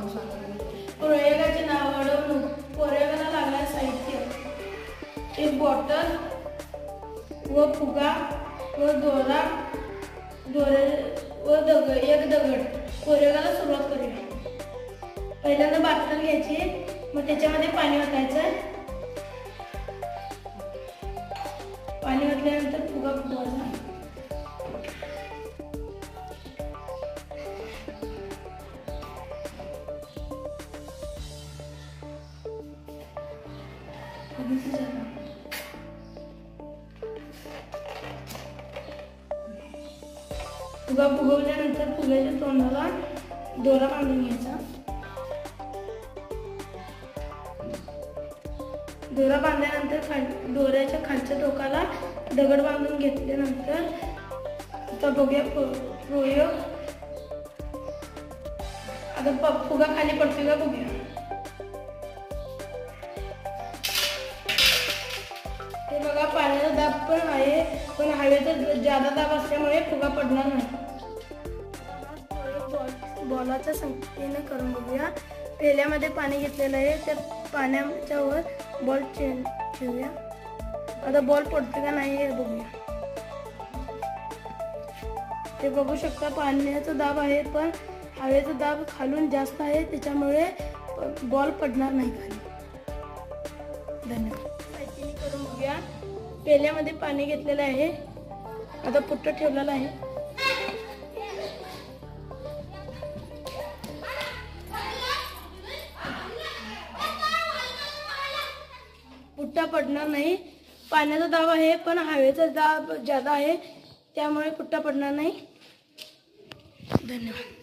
प्रयोगाचे नाव अडवणूक. प्रयोगाला लागणारे साहित्य: एक बॉटल व फुगा व दोरा व एक दगड. प्रयोगाला सुरुवात करूया. पहिल्यांदा बाटल घ्यायची, मग त्याच्यामध्ये पाणी ओतायचं. पाणी ओतल्यानंतर फुगा फुगवायचा. फुगा फुगवल्यानंतर फुग्याच्या तोंडाला दोरा बांधून घ्यायचा. दोरा बांधल्यानंतर दोऱ्याच्या खालच्या टोकाला दगड बांधून घेतल्यानंतर आता बघूया प्रयोग. आता फुगा खाली पडतोय का बघूया. हे बघा, पाण्याचा दाब पण आहे, पण हवेचा जादा दाब असल्यामुळे फुगा पडणार नाही. बॉलाच्या संख्येने करून बघूया. पेल्यामध्ये पाणी घेतलेलं आहे, त्या पाण्याच्या वर बॉल ठेवूया. आता बॉल पडतो का नाही हे बघूया. ते बघू शकता, पाण्याचा दाब आहे पण हवेचा दाब खालून जास्त आहे, त्याच्यामुळे बॉल पडणार नाही खाली. धन्यवाद. करून बघूया. पेल्यामध्ये पाणी घेतलेलं आहे, आता पुट्टा ठेवलेला आहे. पुट्टा पडणार नाही. पाण्याचा दाब आहे पण हवेचा दाब जादा आहे, त्यामुळे पुट्टा पडणार नाही. धन्यवाद.